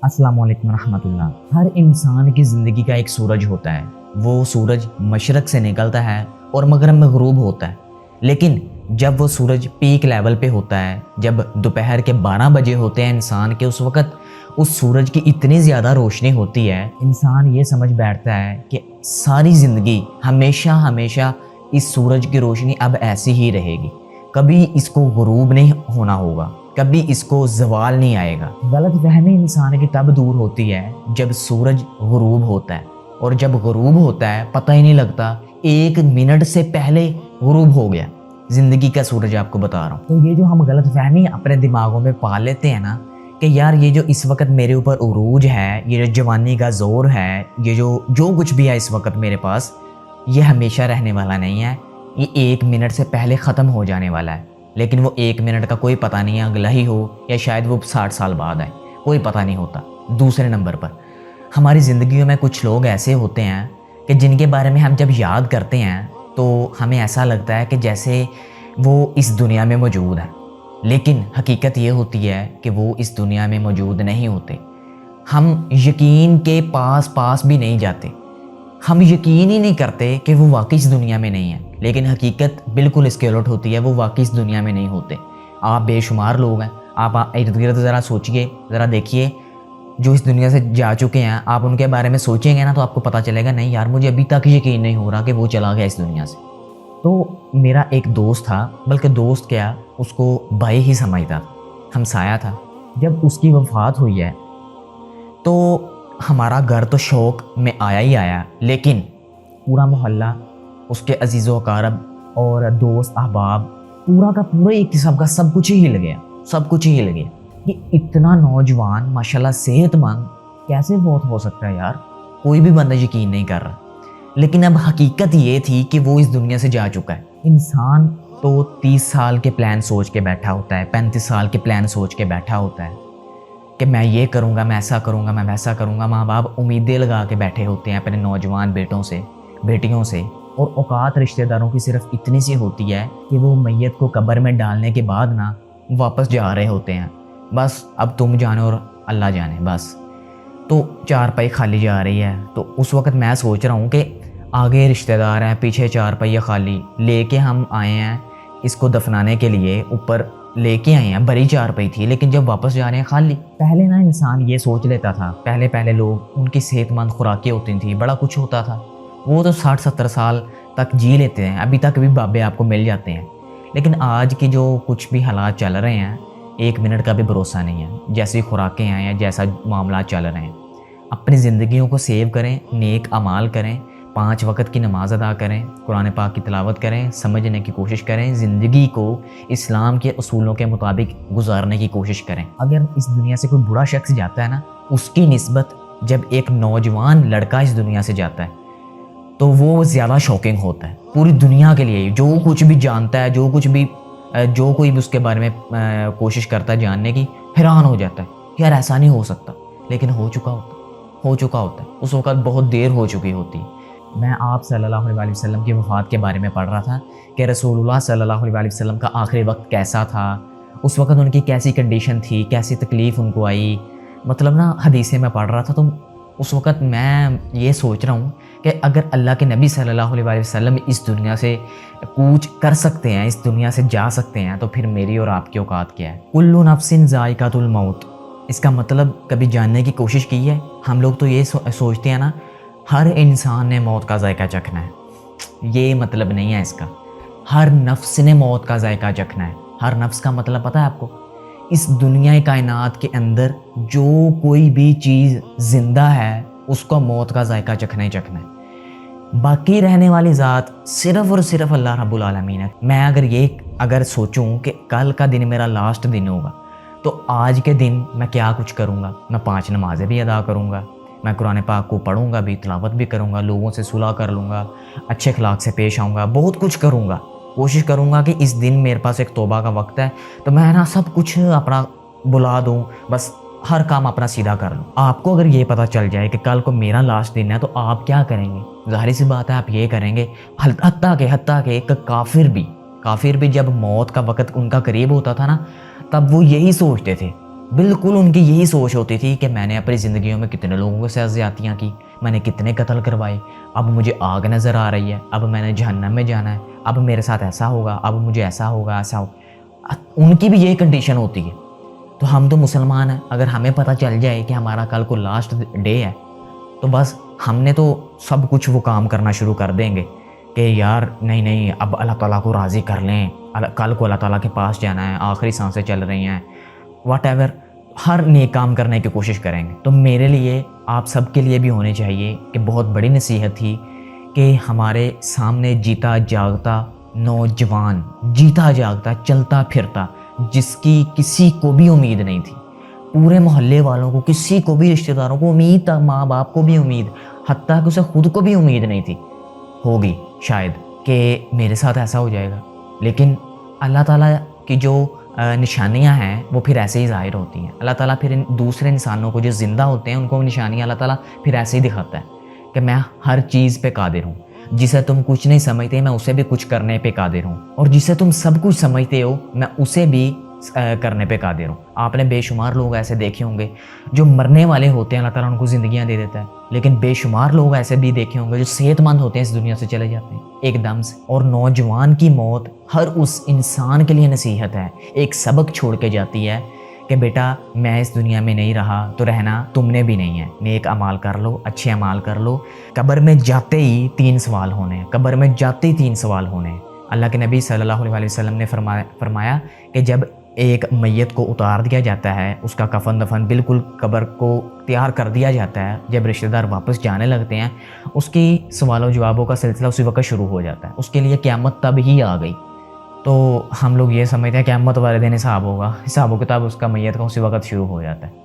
السلام علیکم ورحمۃ اللہ۔ ہر انسان کی زندگی کا ایک سورج ہوتا ہے، وہ سورج مشرق سے نکلتا ہے اور مغرب میں غروب ہوتا ہے، لیکن جب وہ سورج پیک لیول پہ ہوتا ہے، جب دوپہر کے 12 بجے ہوتے ہیں انسان کے، اس وقت اس سورج کی اتنی زیادہ روشنی ہوتی ہے، انسان یہ سمجھ بیٹھتا ہے کہ ساری زندگی ہمیشہ ہمیشہ اس سورج کی روشنی اب ایسی ہی رہے گی، کبھی اس کو غروب نہیں ہونا ہوگا، کبھی اس کو زوال نہیں آئے گا۔ غلط فہمی انسان کی تب دور ہوتی ہے جب سورج غروب ہوتا ہے، اور جب غروب ہوتا ہے پتہ ہی نہیں لگتا، 1 منٹ سے پہلے غروب ہو گیا۔ زندگی کا سورج آپ کو بتا رہا ہوں۔ تو یہ جو ہم غلط فہمی اپنے دماغوں میں پال لیتے ہیں نا کہ یار یہ جو اس وقت میرے اوپر عروج ہے، یہ جو جوانی کا زور ہے، یہ جو کچھ بھی ہے اس وقت میرے پاس، یہ ہمیشہ رہنے والا نہیں ہے، یہ 1 منٹ سے پہلے ختم ہو جانے والا ہے۔ لیکن وہ 1 منٹ کا کوئی پتہ نہیں ہے، اگلا ہی ہو یا شاید وہ 60 سال بعد آئے، کوئی پتہ نہیں ہوتا۔ دوسرے نمبر پر ہماری زندگیوں میں کچھ لوگ ایسے ہوتے ہیں کہ جن کے بارے میں ہم جب یاد کرتے ہیں تو ہمیں ایسا لگتا ہے کہ جیسے وہ اس دنیا میں موجود ہیں، لیکن حقیقت یہ ہوتی ہے کہ وہ اس دنیا میں موجود نہیں ہوتے۔ ہم یقین کے پاس بھی نہیں جاتے، ہم یقین ہی نہیں کرتے کہ وہ واقعی اس دنیا میں نہیں ہیں، لیکن حقیقت بالکل اس کے الٹ ہوتی ہے، وہ واقعی اس دنیا میں نہیں ہوتے۔ آپ بے شمار لوگ ہیں، آپ ارد گرد ذرا سوچئے، ذرا دیکھیے، جو اس دنیا سے جا چکے ہیں، آپ ان کے بارے میں سوچیں گے نا تو آپ کو پتہ چلے گا نہیں یار مجھے ابھی تک یقین نہیں ہو رہا کہ وہ چلا گیا اس دنیا سے۔ تو میرا ایک دوست تھا، بلکہ دوست کیا، اس کو بھائی ہی سمجھتا تھا، ہمسایہ تھا۔ جب اس کی وفات ہوئی ہے تو ہمارا گھر تو شوق میں آیا ہی آیا، لیکن پورا محلہ، اس کے عزیز و اقارب اور دوست احباب، پورا کا پورا ایک قسم کا سب کچھ ہی ہل گیا، سب کچھ ہی ہل گیا کہ اتنا نوجوان ماشاءاللہ صحت مند کیسے فوت ہو سکتا ہے یار، کوئی بھی بندہ یقین نہیں کر رہا۔ لیکن اب حقیقت یہ تھی کہ وہ اس دنیا سے جا چکا ہے۔ انسان تو 30 سال کے پلان سوچ کے بیٹھا ہوتا ہے، 35 سال کے پلان سوچ کے بیٹھا ہوتا ہے کہ میں یہ کروں گا، میں ایسا کروں گا، میں ویسا کروں گا۔ ماں باپ امیدیں لگا کے بیٹھے ہوتے ہیں اپنے نوجوان بیٹوں سے، بیٹیوں سے، اور اوقات رشتہ داروں کی صرف اتنی سی ہوتی ہے کہ وہ میت کو قبر میں ڈالنے کے بعد نا واپس جا رہے ہوتے ہیں، بس اب تم جانے اور اللہ جانے، بس۔ تو چارپائی خالی جا رہی ہے، تو اس وقت میں سوچ رہا ہوں کہ آگے رشتہ دار ہیں، پیچھے چارپائی خالی لے کے ہم آئے ہیں اس کو دفنانے کے لیے، اوپر لے کے آئے ہیں، بڑی چارپائی تھی، لیکن جب واپس جا رہے ہیں خالی۔ پہلے نا انسان یہ سوچ لیتا تھا، پہلے لوگ ان کی صحت مند خوراکیں ہوتی تھیں، بڑا کچھ ہوتا تھا، وہ تو 60-70 سال تک جی لیتے ہیں، ابھی تک بھی بابے آپ کو مل جاتے ہیں۔ لیکن آج کی جو کچھ بھی حالات چل رہے ہیں، 1 منٹ کا بھی بھروسہ نہیں ہے، جیسی خوراکیں ہیں یا جیسا معاملات چل رہے ہیں۔ اپنی زندگیوں کو سیو کریں، نیک اعمال کریں، 5 وقت کی نماز ادا کریں، قرآن پاک کی تلاوت کریں، سمجھنے کی کوشش کریں، زندگی کو اسلام کے اصولوں کے مطابق گزارنے کی کوشش کریں۔ اگر اس دنیا سے کوئی برا شخص جاتا ہے نا، اس کی نسبت جب ایک نوجوان لڑکا اس دنیا سے جاتا ہے تو وہ زیادہ شوکنگ ہوتا ہے پوری دنیا کے لیے۔ جو کچھ بھی جانتا ہے، جو کوئی بھی اس کے بارے میں کوشش کرتا ہے جاننے کی، حیران ہو جاتا ہے یار ایسا نہیں ہو سکتا، لیکن ہو چکا ہوتا ہے، اس وقت بہت دیر ہو چکی ہوتی ہے۔ میں آپ صلی اللہ علیہ وسلم کی وفات کے بارے میں پڑھ رہا تھا کہ رسول اللہ صلی اللہ علیہ وسلم کا آخری وقت کیسا تھا، اس وقت ان کی کیسی کنڈیشن تھی، کیسی تکلیف ان کو آئی، مطلب نا حدیثیں میں پڑھ رہا تھا۔ تو اس وقت میں یہ سوچ رہا ہوں کہ اگر اللہ کے نبی صلی اللہ علیہ وسلم اس دنیا سے کوچ کر سکتے ہیں، اس دنیا سے جا سکتے ہیں، تو پھر میری اور آپ کی اوقات کیا ہے؟ کل نفس ذائقۃ الموت، اس کا مطلب کبھی جاننے کی کوشش کی ہے؟ ہم لوگ تو یہ سوچتے ہیں نا ہر انسان نے موت کا ذائقہ چکھنا ہے، یہ مطلب نہیں ہے اس کا۔ ہر نفس نے موت کا ذائقہ چکھنا ہے۔ ہر نفس کا مطلب پتہ ہے آپ کو؟ اس دنیا کائنات کے اندر جو کوئی بھی چیز زندہ ہے اس کو موت کا ذائقہ چکھنا ہی چکھنا ہے۔ باقی رہنے والی ذات صرف اور صرف اللہ رب العالمین ہے۔ میں اگر سوچوں کہ کل کا دن میرا لاسٹ دن ہوگا تو آج کے دن میں کیا کچھ کروں گا؟ میں 5 نمازیں بھی ادا کروں گا، میں قرآن پاک کو پڑھوں گا بھی، تلاوت بھی کروں گا، لوگوں سے صلح کر لوں گا، اچھے اخلاق سے پیش آؤں گا، بہت کچھ کروں گا۔ کوشش کروں گا کہ اس دن میرے پاس ایک توبہ کا وقت ہے تو میں نا سب کچھ اپنا بلا دوں، بس ہر کام اپنا سیدھا کر لوں۔ آپ کو اگر یہ پتہ چل جائے کہ کل کو میرا لاسٹ دن ہے تو آپ کیا کریں گے؟ ظاہر سی بات ہے آپ یہ کریں گے۔ حتیٰ کہ ایک کافر بھی جب موت کا وقت ان کا قریب ہوتا تھا نا، تب وہ یہی سوچتے تھے بالکل ان کی یہی سوچ ہوتی تھی کہ میں نے اپنی زندگیوں میں کتنے لوگوں کے ساتھ زیادتیاں کی، میں نے کتنے قتل کروائے، اب مجھے آگ نظر آ رہی ہے، اب میں نے جہنم میں جانا ہے، اب میرے ساتھ ایسا ہوگا، اب مجھے ایسا ہوگا، ایسا ہوگا۔ ان کی بھی یہی کنڈیشن ہوتی ہے۔ تو ہم تو مسلمان ہیں، اگر ہمیں پتہ چل جائے کہ ہمارا کل کو لاسٹ ڈے ہے تو بس ہم نے تو سب کچھ وہ کام کرنا شروع کر دیں گے کہ یار نہیں اب اللہ تعالیٰ کو راضی کر لیں، کل کو اللہ تعالیٰ کے پاس جانا ہے، آخری سانسیں چل رہی ہیں، واٹ ایور، ہر نیک کام کرنے کی کوشش کریں گے۔ تو میرے لیے آپ سب کے لیے بھی ہونے چاہیے کہ بہت بڑی نصیحت تھی کہ ہمارے سامنے جیتا جاگتا نوجوان، جیتا جاگتا چلتا پھرتا، جس کی کسی کو بھی امید نہیں تھی، پورے محلے والوں کو، کسی کو بھی، رشتہ داروں کو امید تھا، ماں باپ کو بھی امید، حتیٰ کہ اسے خود کو بھی امید نہیں تھی ہوگی شاید کہ میرے ساتھ ایسا ہو جائے گا، لیکن اللہ تعالیٰ کی جو نشانیاں ہیں وہ پھر ایسے ہی ظاہر ہوتی ہیں۔ اللہ تعالیٰ پھر دوسرے انسانوں کو جو زندہ ہوتے ہیں ان کو نشانیاں اللہ تعالیٰ پھر ایسے ہی دکھاتا ہے کہ میں ہر چیز پہ قادر ہوں، جسے تم کچھ نہیں سمجھتے میں اسے بھی کچھ کرنے پہ قادر ہوں، اور جسے تم سب کچھ سمجھتے ہو میں اسے بھی کرنے پہ قادر ہوں۔ آپ نے بے شمار لوگ ایسے دیکھے ہوں گے جو مرنے والے ہوتے ہیں، اللہ تعالیٰ ان کو زندگیاں دے دیتا ہے، لیکن بے شمار لوگ ایسے بھی دیکھے ہوں گے جو صحت مند ہوتے ہیں اس دنیا سے چلے جاتے ہیں ایک دم سے۔ اور نوجوان کی موت ہر اس انسان کے لیے نصیحت ہے، ایک سبق چھوڑ کے جاتی ہے کہ بیٹا میں اس دنیا میں نہیں رہا تو رہنا تم نے بھی نہیں ہے، نیک اعمال کر لو، اچھے اعمال کر لو، قبر میں جاتے ہی 3 سوال ہونے ہیں، قبر میں جاتے ہی 3 سوال ہونے ہیں۔ اللہ کے نبی صلی اللہ علیہ وسلم نے فرمایا کہ جب ایک میت کو اتار دیا جاتا ہے، اس کا کفن دفن بالکل قبر کو تیار کر دیا جاتا ہے، جب رشتہ دار واپس جانے لگتے ہیں اس کی سوال و جوابوں کا سلسلہ اسی وقت شروع ہو جاتا ہے، اس کے لیے قیامت تب ہی آ گئی۔ تو ہم لوگ یہ سمجھتے ہیں قیامت والے دن حساب ہوگا، حساب و کتاب اس کا میت کا اسی وقت شروع ہو جاتا ہے۔